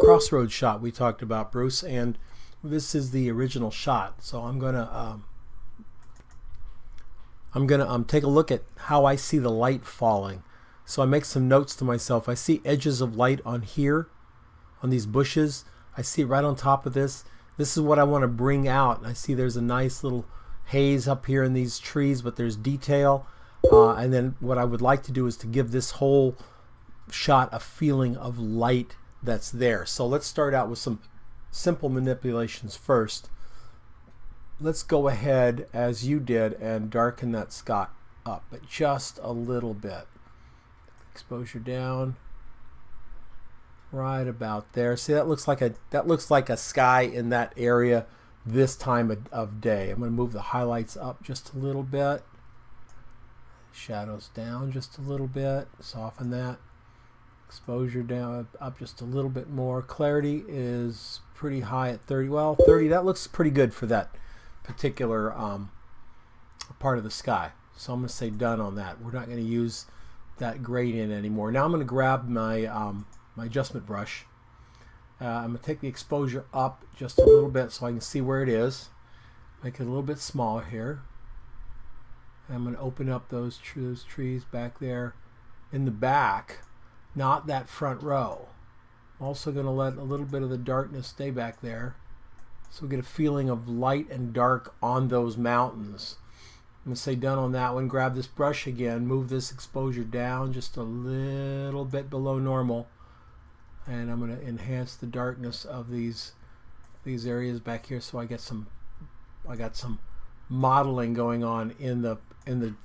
crossroads shot we talked about, Bruce, and this is the original shot. So I'm gonna take a look at how I see the light falling. So I make some notes to myself. I see edges of light on here, on these bushes. I see it right on top of this. This is what I want to bring out. I see there's a nice little haze up here in these trees, but there's detail. And then what I would like to do is to give this whole shot a feeling of light that's there. So let's start out with some simple manipulations first. Let's go ahead, as you did, and darken that sky up, but just a little bit. Exposure down, right about there. See, that looks like a sky in that area this time of day. I'm going to move the highlights up just a little bit, shadows down just a little bit, soften that. Exposure down, up just a little bit more. Clarity is pretty high at 30. Well, 30, that looks pretty good for that particular part of the sky. So I'm going to say done on that. We're not going to use that gradient anymore. Now I'm going to grab my my adjustment brush. I'm going to take the exposure up just a little bit so I can see where it is. Make it a little bit smaller here. I'm going to open up those trees back there in the back, not that front row. I'm also going to let a little bit of the darkness stay back there, so we get a feeling of light and dark on those mountains. I'm going to say done on that one. Grab this brush again, move this exposure down just a little bit below normal, and I'm going to enhance the darkness of these areas back here, so I got some modeling going on in the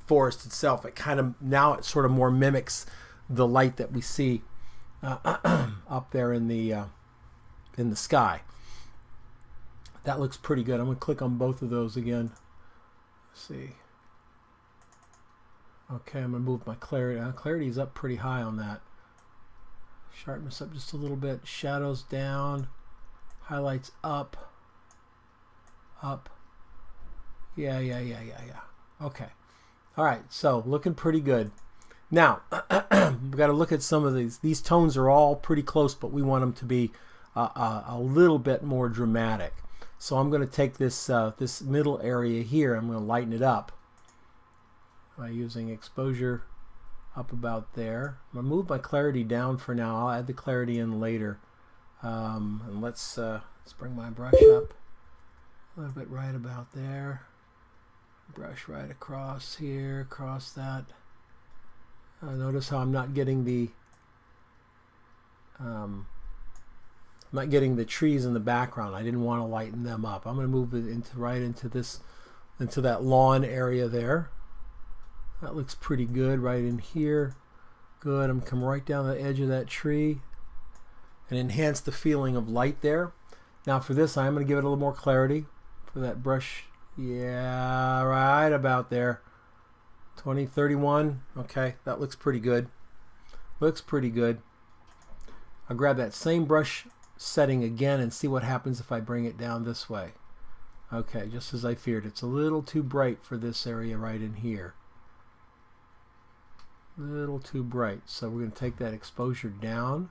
forest itself. It kind of, now it sort of more mimics the light that we see up there in the sky. That looks pretty good. I'm going to click on both of those again. Let's see. Okay, I'm going to move my clarity. Clarity is up pretty high on that. Sharpness up just a little bit. Shadows down. Highlights up. Up. Yeah. Okay. All right, so looking pretty good. Now, we've got to look at some of these. These tones are all pretty close, but we want them to be a little bit more dramatic. So I'm going to take this this middle area here. I'm going to lighten it up by using exposure up about there. I'm going to move my clarity down for now. I'll add the clarity in later. And let's bring my brush up a little bit right about there. Brush right across here, across that. Notice how I'm not getting the trees in the background. I didn't want to lighten them up. I'm going to move it into that lawn area there. That looks pretty good right in here. Good. I'm going to come right down the edge of that tree and enhance the feeling of light there. Now for this, I'm going to give it a little more clarity for that brush. Yeah, right about there. 20, 31. Okay, that looks pretty good. Looks pretty good. I'll grab that same brush setting again and see what happens if I bring it down this way. Okay, just as I feared. It's a little too bright for this area right in here. A little too bright. So we're going to take that exposure down.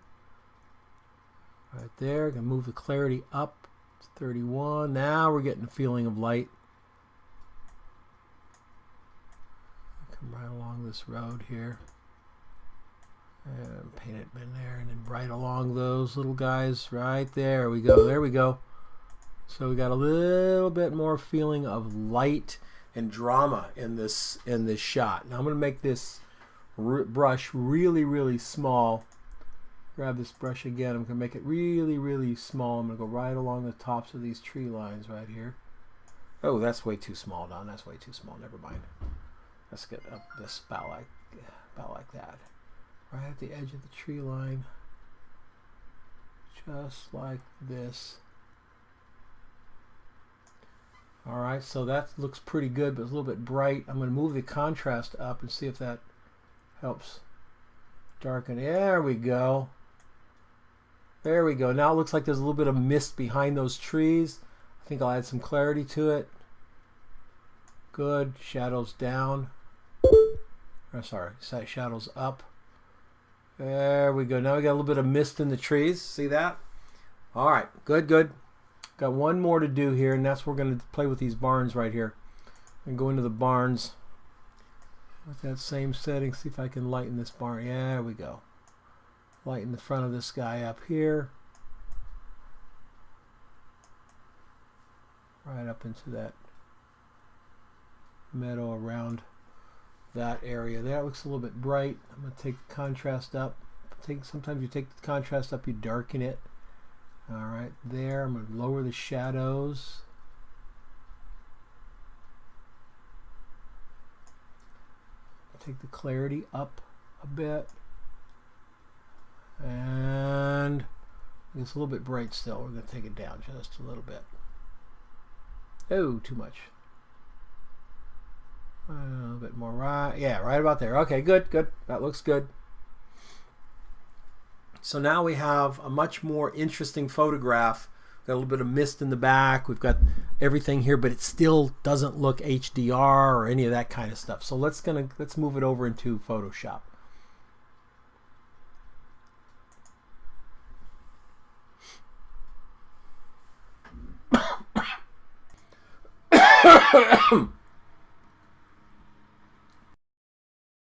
Right there. Going to move the clarity up to 31. Now we're getting a feeling of light. Come right along this road here. And paint it in there, and then right along those little guys right there. We go. There we go. So we got a little bit more feeling of light and drama in this shot. Now I'm going to make this brush really small. Grab this brush again. I'm going to make it really small. I'm going to go right along the tops of these tree lines right here. Oh, that's way too small, Don. That's way too small. Never mind. Let's get up this about like that. Right at the edge of the tree line. Just like this. Alright, so that looks pretty good, but it's a little bit bright. I'm going to move the contrast up and see if that helps darken. There we go. There we go. Now it looks like there's a little bit of mist behind those trees. I think I'll add some clarity to it. Good. Shadows down. Oh, sorry, shadows up. There we go. Now we got a little bit of mist in the trees. See that? All right, good, good. Got one more to do here, and that's we're going to play with these barns right here. And go into the barns with that same setting. See if I can lighten this barn. Yeah, there we go. Lighten the front of this guy up here. Right up into that meadow around that area. That looks a little bit bright. I'm going to take the contrast up. Sometimes you take the contrast up, you darken it. All right, there. I'm going to lower the shadows. Take the clarity up a bit. And it's a little bit bright still. We're going to take it down just a little bit. Oh, too much. A little bit more right. Yeah, right about there. Okay, good, good. That looks good. So now we have a much more interesting photograph. Got a little bit of mist in the back. We've got everything here, but it still doesn't look HDR or any of that kind of stuff. So let's move it over into Photoshop.